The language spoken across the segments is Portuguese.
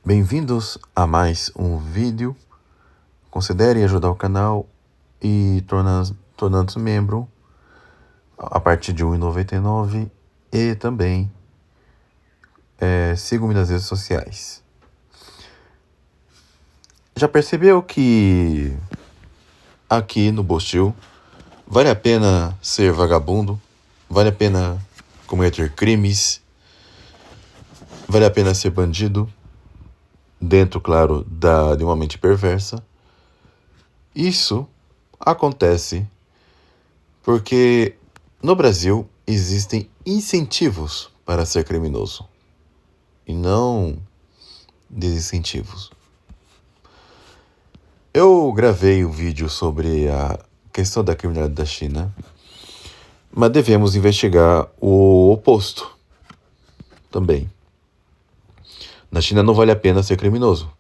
Bem-vindos a mais um vídeo. Considere ajudar o canal e tornando-se membro a partir de R$ 1,99 e também siga-me nas redes sociais. Já percebeu que aqui no Bostil vale a pena ser vagabundo? Vale a pena cometer crimes? Vale a pena ser bandido? Dentro, claro, de uma mente perversa. Isso acontece porque no Brasil existem incentivos para ser criminoso e não desincentivos. Eu gravei um vídeo sobre a questão da criminalidade da China, mas devemos investigar o oposto também. Na China não vale a pena ser criminoso.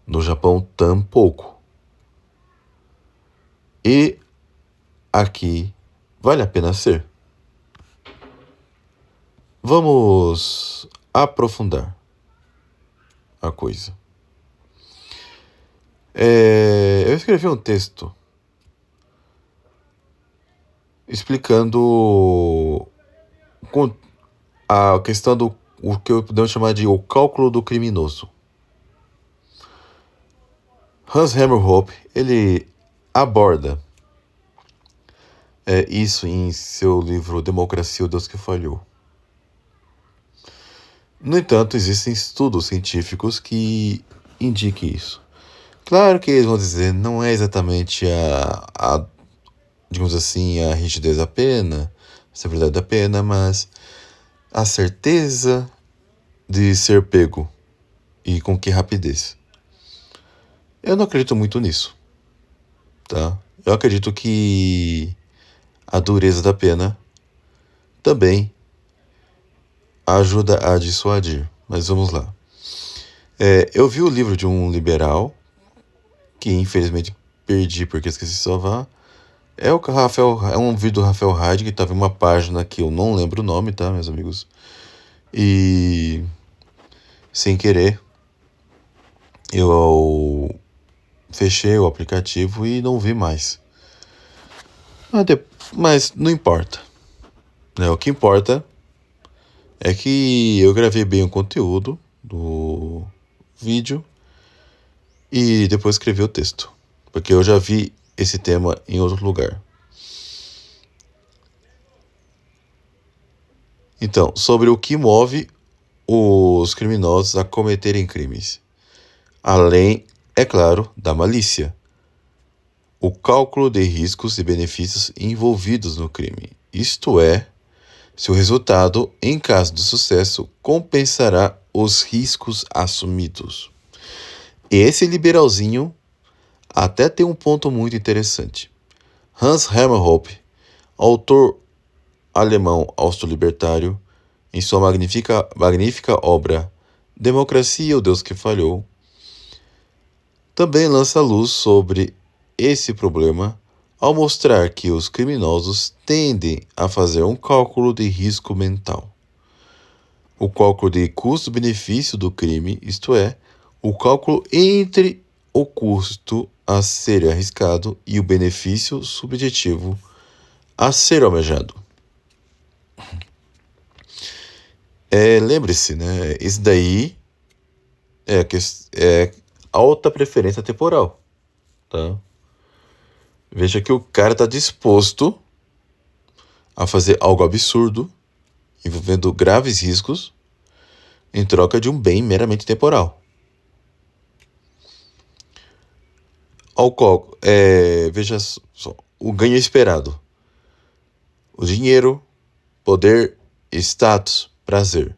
No Japão, tampouco. E aqui vale a pena ser. Vamos aprofundar a coisa. Eu escrevi um texto explicando a questão do o que podemos chamar de o cálculo do criminoso. Hans Hermann ele aborda isso em seu livro Democracia, o Deus que Falhou. No entanto, existem estudos científicos que indiquem isso. Claro que eles vão dizer, não é exatamente digamos assim, a rigidez da pena, a severidade da pena, mas a certeza de ser pego e com que rapidez. Eu não acredito muito nisso, tá? Eu acredito que a dureza da pena também ajuda a dissuadir, mas vamos lá. Eu vi o livro de um liberal, que infelizmente perdi porque esqueci de salvar. É um vídeo do Rafael Heide, que estava em uma página que eu não lembro o nome, tá, meus amigos? E sem querer, eu fechei o aplicativo e não vi mais. Mas não importa, né? O que importa é que eu gravei bem o conteúdo do vídeo e depois escrevi o texto, porque eu já vi esse tema em outro lugar. Então, sobre o que move os criminosos a cometerem crimes. Além, é claro, da malícia. O cálculo de riscos e benefícios envolvidos no crime. Isto é, se o resultado, em caso de sucesso, compensará os riscos assumidos. Esse liberalzinho até tem um ponto muito interessante. Hans Hermann autor alemão austro-libertário, em sua magnífica obra Democracia, o Deus que Falhou, também lança luz sobre esse problema ao mostrar que os criminosos tendem a fazer um cálculo de risco mental. O cálculo de custo-benefício do crime, isto é, o cálculo entre o custo a ser arriscado e o benefício subjetivo a ser almejado. Lembre-se, né? Isso daí é alta preferência temporal, tá? Veja que o cara está disposto a fazer algo absurdo, envolvendo graves riscos, em troca de um bem meramente temporal. Veja só, o ganho esperado. O dinheiro, poder, status, prazer.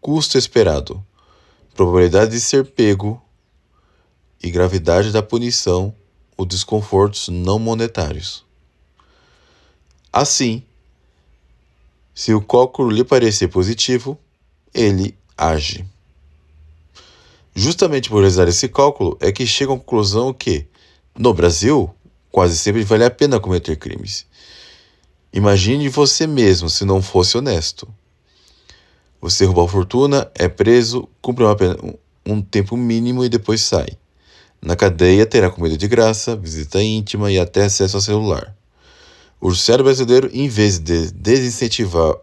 Custo esperado. Probabilidade de ser pego e gravidade da punição, os desconfortos não monetários. Assim, se o cálculo lhe parecer positivo, ele age. Justamente por realizar esse cálculo é que chega à conclusão que, no Brasil, quase sempre vale a pena cometer crimes. Imagine você mesmo se não fosse honesto. Você roubou fortuna, é preso, cumpre uma pena, um tempo mínimo e depois sai. Na cadeia terá comida de graça, visita íntima e até acesso ao celular. O judiciário brasileiro, em vez de desincentivar,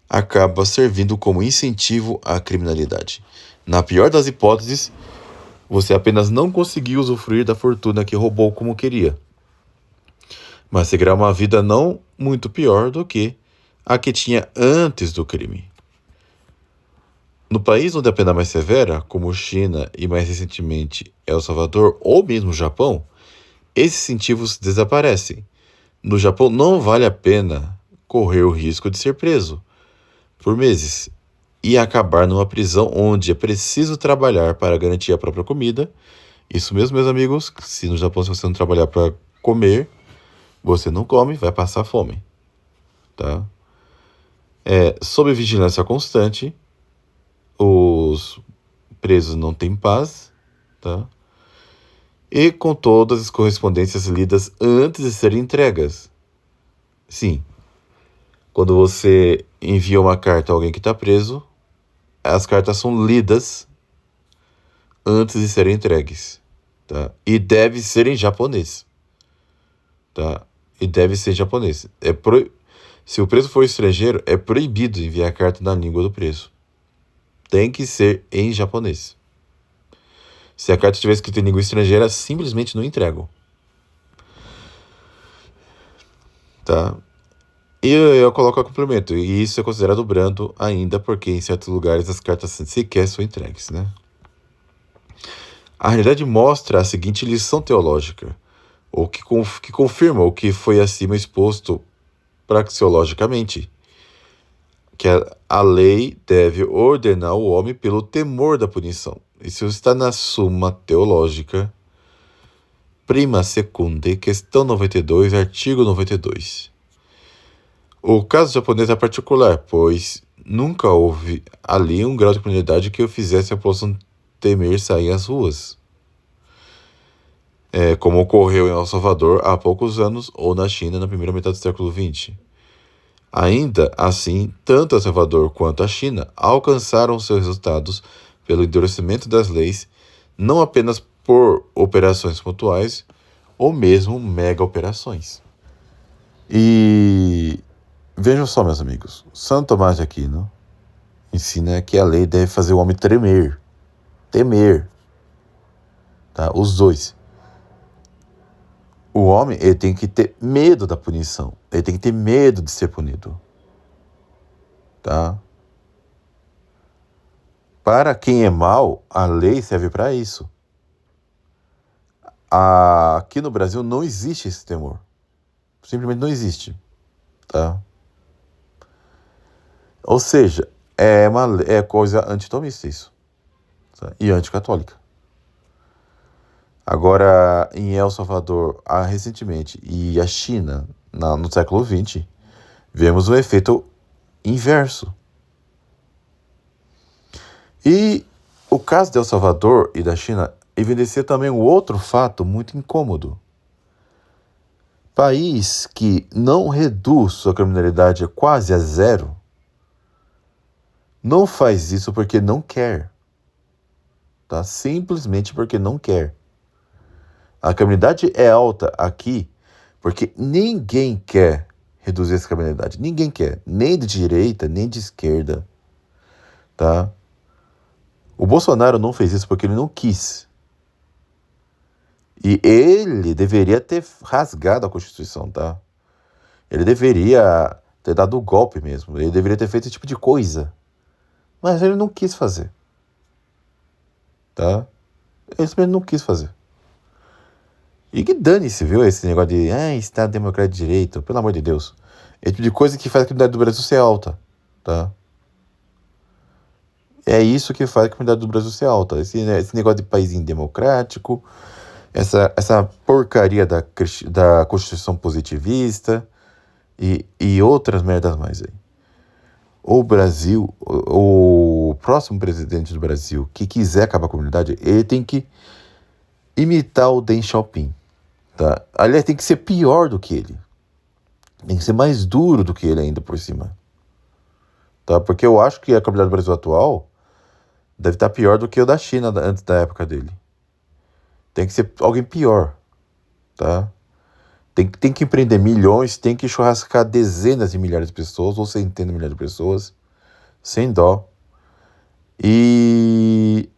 acaba servindo como incentivo à criminalidade. Na pior das hipóteses, você apenas não conseguiu usufruir da fortuna que roubou como queria, mas seguirá uma vida não muito pior do que a que tinha antes do crime. No país onde a pena é mais severa, como China e mais recentemente El Salvador ou mesmo Japão, esses incentivos desaparecem. No Japão não vale a pena correr o risco de ser preso por meses e acabar numa prisão onde é preciso trabalhar para garantir a própria comida. Isso mesmo, meus amigos, se no Japão se você não trabalhar para comer, você não come, vai passar fome, tá? Sob vigilância constante, os presos não têm paz, tá? E com todas as correspondências lidas antes de serem entregas. Sim, quando você envia uma carta a alguém que está preso, as cartas são lidas antes de serem entregues, tá? E deve ser em japonês, tá? E deve ser em japonês. Se o preso for estrangeiro, é proibido enviar a carta na língua do preso. Tem que ser em japonês. Se a carta tiver escrita em língua estrangeira, simplesmente não entregam, tá? E eu coloco a complemento, e isso é considerado brando ainda, porque em certos lugares as cartas sequer são entregues, né? A realidade mostra a seguinte lição teológica, ou que confirma o que foi acima exposto praxeologicamente, que a lei deve ordenar o homem pelo temor da punição. Isso está na Suma Teológica, Prima Secundae, questão 92, artigo 92. O caso japonês é particular, pois nunca houve ali um grau de criminalidade que o fizesse a população temer sair às ruas, como ocorreu em El Salvador há poucos anos ou na China na primeira metade do século XX. Ainda assim, tanto El Salvador quanto a China alcançaram seus resultados pelo endurecimento das leis, não apenas por operações pontuais ou mesmo mega operações. E vejam só, meus amigos, Santo Tomás de Aquino ensina que a lei deve fazer o homem tremer, tá? Os dois. O homem, ele tem que ter medo da punição, ele tem que ter medo de ser punido, tá? Para quem é mau, a lei serve para isso. Aqui no Brasil não existe esse temor, simplesmente não existe, tá? Ou seja, é coisa antitomista isso, tá? E anticatólica. Agora, em El Salvador, recentemente, e a China, no século XX, vemos o efeito inverso. E o caso de El Salvador e da China evidencia também um outro fato muito incômodo. País que não reduz sua criminalidade quase a zero, não faz isso porque não quer, tá? Simplesmente porque não quer. A criminalidade é alta aqui porque ninguém quer reduzir essa criminalidade. Ninguém quer, nem de direita, nem de esquerda, tá? O Bolsonaro não fez isso porque ele não quis. E ele deveria ter rasgado a Constituição, tá? Ele deveria ter dado o golpe mesmo. Ele deveria ter feito esse tipo de coisa. Mas ele não quis fazer, tá? Ele simplesmente não quis fazer. E que dane-se, viu? Esse negócio de Estado Democrático de Direito, pelo amor de Deus. É o tipo de coisa que faz a criminalidade do Brasil ser alta, tá? É isso que faz a criminalidade do Brasil ser alta. Esse negócio de paísinho democrático, essa porcaria da Constituição positivista e outras merdas mais aí. O Brasil, o próximo presidente do Brasil que quiser acabar com a comunidade, ele tem que imitar o Deng Xiaoping, tá? Aliás, tem que ser pior do que ele. Tem que ser mais duro do que ele ainda por cima, tá? Porque eu acho que a comunidade do Brasil atual deve estar pior do que o da China antes da época dele. Tem que ser alguém pior, tá? Tem que empreender milhões, tem que churrascar dezenas de milhares de pessoas, ou centenas de milhares de pessoas, sem dó, e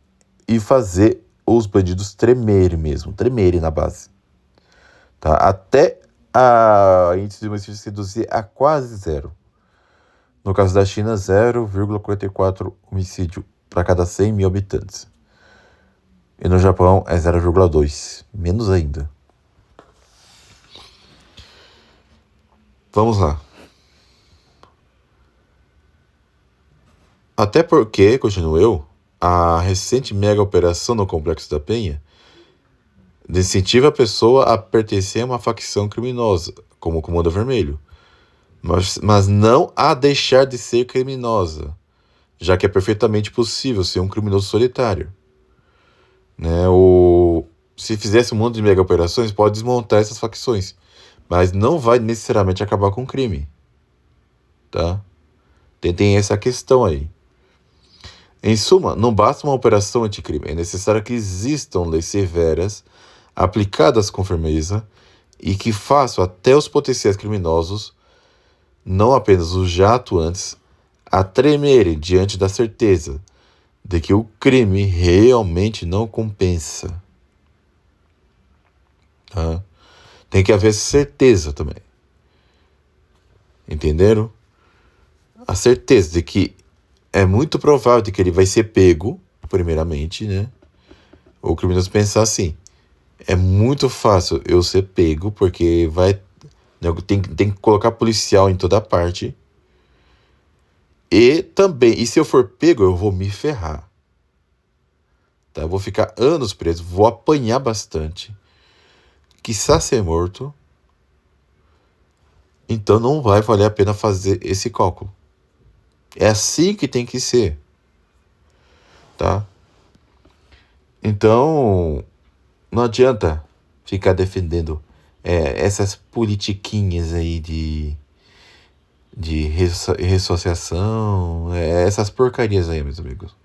fazer os bandidos tremerem mesmo, tremerem na base, tá? Até a índice de homicídio se reduzir a quase zero. No caso da China, 0,44 homicídio para cada 100 mil habitantes. E no Japão é 0,2, menos ainda. Vamos lá. Até porque, continuo eu, a recente mega operação no Complexo da Penha incentiva a pessoa a pertencer a uma facção criminosa, como o Comando Vermelho, mas não a deixar de ser criminosa, já que é perfeitamente possível ser um criminoso solitário. Né? Se fizesse um monte de mega operações, pode desmontar essas facções, mas não vai necessariamente acabar com o crime. Tá? Tem essa questão aí. Em suma, não basta uma operação anticrime, é necessário que existam leis severas, aplicadas com firmeza, e que façam até os potenciais criminosos, não apenas os já atuantes, a tremerem diante da certeza de que o crime realmente não compensa. Tá? Tem que haver certeza também. Entenderam? A certeza de que é muito provável de que ele vai ser pego, primeiramente, né? O criminoso pensar assim, é muito fácil eu ser pego, porque tem que colocar policial em toda parte. E também, e se eu for pego, eu vou me ferrar. Tá? Eu vou ficar anos preso, vou apanhar bastante. Quiçá ser morto. Então não vai valer a pena fazer esse cálculo. É assim que tem que ser. Tá? Então, não adianta ficar defendendo essas politiquinhas aí de ressociação, essas porcarias aí, meus amigos.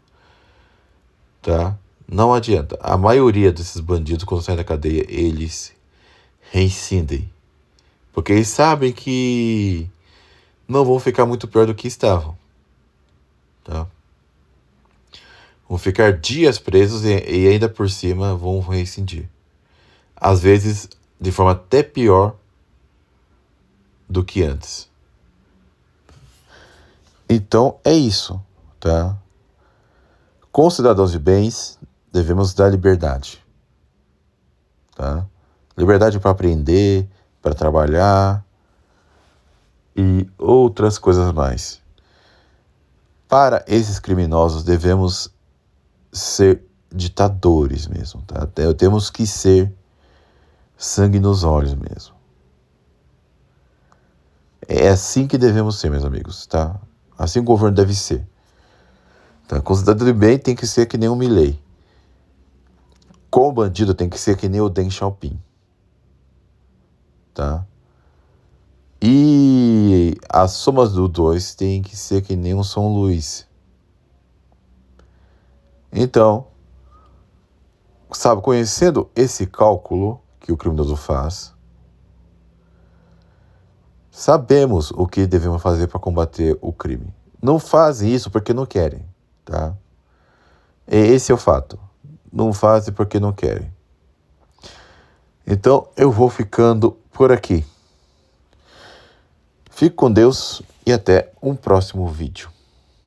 Tá? Não adianta. A maioria desses bandidos, quando saem da cadeia, eles reincidem. Porque eles sabem que não vão ficar muito pior do que estavam. Tá? Vão ficar dias presos e ainda por cima vão reincidir. Às vezes de forma até pior do que antes. Então é isso, tá? Com cidadãos de bens, devemos dar liberdade. Tá? Liberdade para aprender, para trabalhar e outras coisas mais. Para esses criminosos, devemos ser ditadores mesmo, tá? Temos que ser sangue nos olhos mesmo. É assim que devemos ser, meus amigos, tá? Assim o governo deve ser. Tá? Com o cidadão de bem tem que ser que nem o Milei. Com o bandido tem que ser que nem o Deng Xiaoping. Tá? E as somas dos dois tem que ser que nem o São Luís. Então, sabe, conhecendo esse cálculo que o criminoso faz, sabemos o que devemos fazer para combater o crime. Não fazem isso porque não querem, tá? Esse é o fato. Não fazem porque não querem. Então, eu vou ficando por aqui. Fique com Deus e até um próximo vídeo.